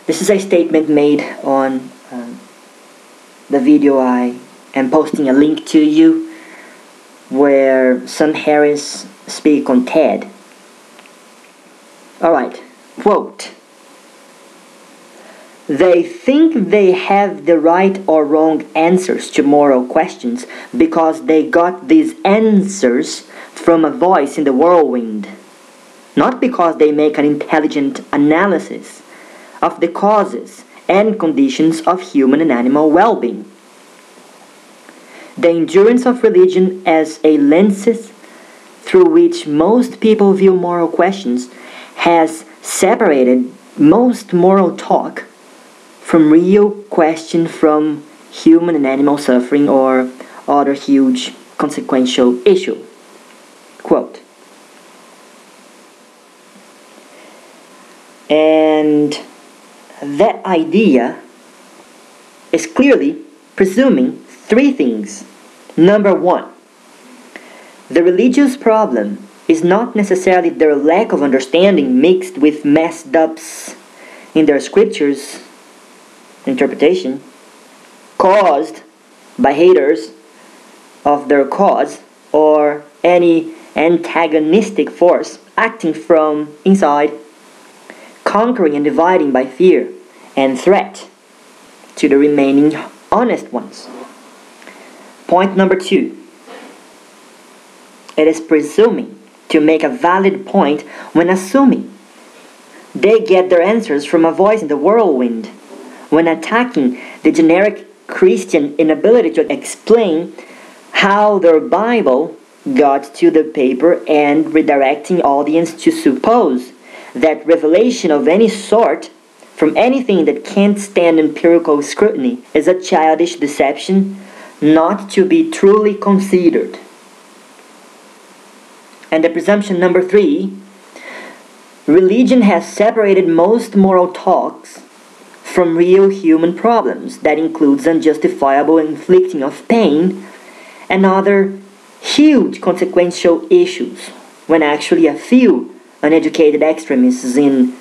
This is a statement made on the video I am posting a link to you, where Sam Harris speak on TED. Alright, quote: "They think they have the right or wrong answers to moral questions because they got these answers from a voice in the whirlwind, not because they make an intelligent analysis of the causes and conditions of human and animal well-being. The endurance of religion as a lens through which most people view moral questions has separated most moral talk from real question from human and animal suffering or other huge consequential issue." Quote. And that idea is clearly presuming three things. Number one, the religious problem is not necessarily their lack of understanding mixed with messed ups in their scriptures interpretation, caused by haters of their cause or any antagonistic force acting from inside, conquering and dividing by fear and threat to the remaining honest ones. Point number two, it is presuming to make a valid point when assuming they get their answers from a voice in the whirlwind, when attacking the generic Christian inability to explain how their Bible got to the paper and redirecting audience to suppose that revelation of any sort from anything that can't stand empirical scrutiny is a childish deception not to be truly considered. And the presumption number three, religion has separated most moral talks from real human problems. That includes unjustifiable inflicting of pain and other huge consequential issues, when actually a few uneducated extremists in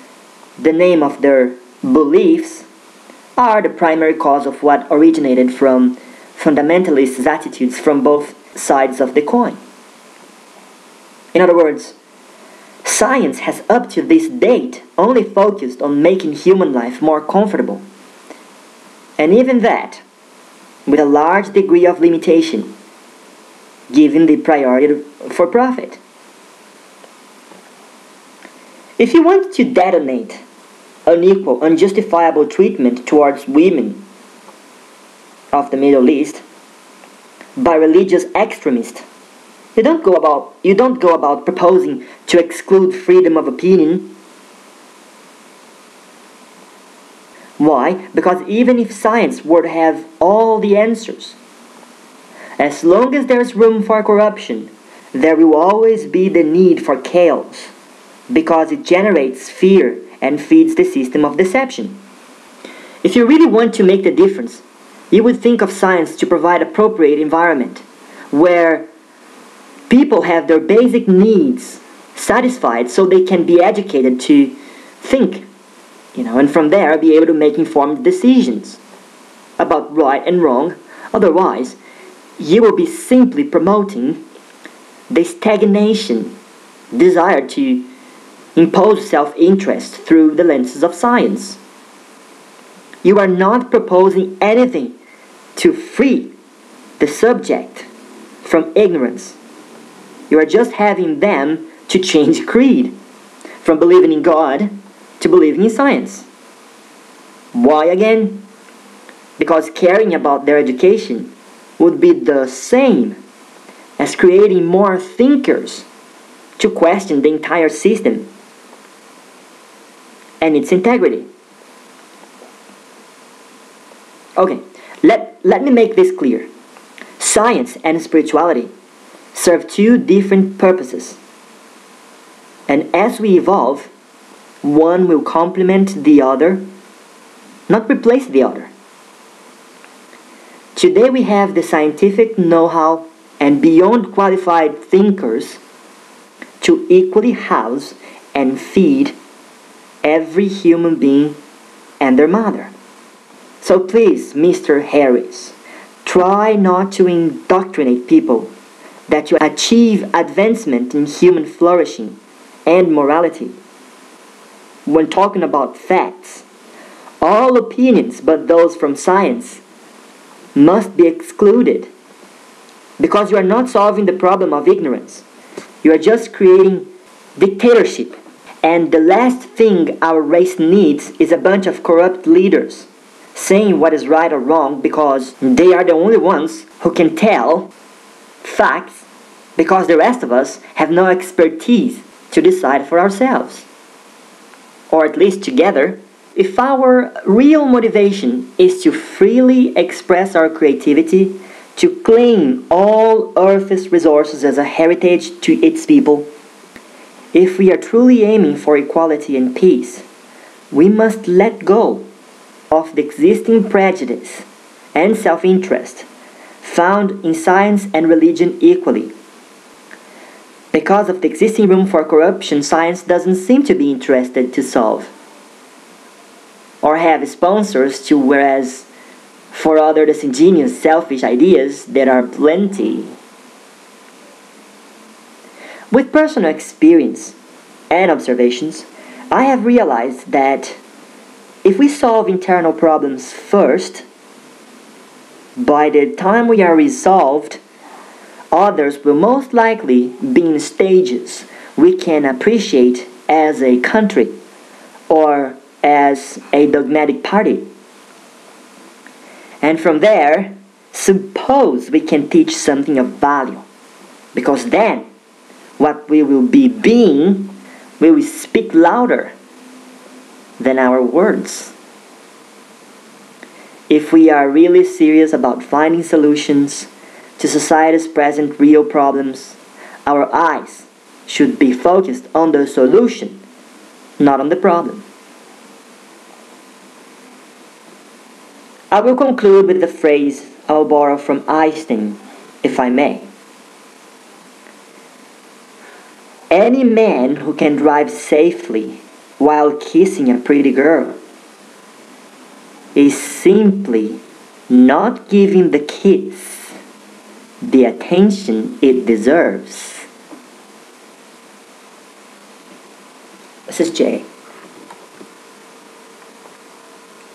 the name of their beliefs are the primary cause of what originated from fundamentalist attitudes from both sides of the coin. In other words, science has up to this date only focused on making human life more comfortable, and even that with a large degree of limitation, given the priority for profit. If you want to detonate unequal, unjustifiable treatment towards women of the Middle East by religious extremists, you don't go about proposing to exclude freedom of opinion. Why? Because even if science were to have all the answers, as long as there's room for corruption, there will always be the need for chaos, because it generates fear and feeds the system of deception. If you really want to make the difference, you would think of science to provide appropriate environment where people have their basic needs satisfied so they can be educated to think, and from there be able to make informed decisions about right and wrong. Otherwise, you will be simply promoting the stagnation, desire to impose self-interest through the lenses of science. You are not proposing anything to free the subject from ignorance. You are just having them to change creed, from believing in God to believing in science. Why again? Because caring about their education would be the same as creating more thinkers to question the entire system and its integrity. Okay, let me make this clear. Science and spirituality serve two different purposes, and as we evolve, one will complement the other, not replace the other. Today we have the scientific know-how and beyond qualified thinkers to equally house and feed every human being and their mother. So please, Mr. Harris, try not to indoctrinate people that you achieve advancement in human flourishing and morality. When talking about facts, all opinions but those from science must be excluded, because you are not solving the problem of ignorance. You are just creating dictatorship. And the last thing our race needs is a bunch of corrupt leaders saying what is right or wrong because they are the only ones who can tell facts, because the rest of us have no expertise to decide for ourselves. Or at least together, if our real motivation is to freely express our creativity, to claim all Earth's resources as a heritage to its people, if we are truly aiming for equality and peace, we must let go of the existing prejudice and self-interest found in science and religion equally. Because of the existing room for corruption, science doesn't seem to be interested to solve or have sponsors to, whereas for other disingenuous, selfish ideas there are plenty. With personal experience and observations, I have realized that if we solve internal problems first, by the time we are resolved, others will most likely be in stages we can appreciate as a country or as a dogmatic party. And from there, suppose we can teach something of value, because then what we will be being will speak louder than our words. If we are really serious about finding solutions to society's present real problems, our eyes should be focused on the solution, not on the problem. I will conclude with the phrase I'll borrow from Einstein, if I may. Any man who can drive safely while kissing a pretty girl is simply not giving the kiss the attention it deserves. This is Jay.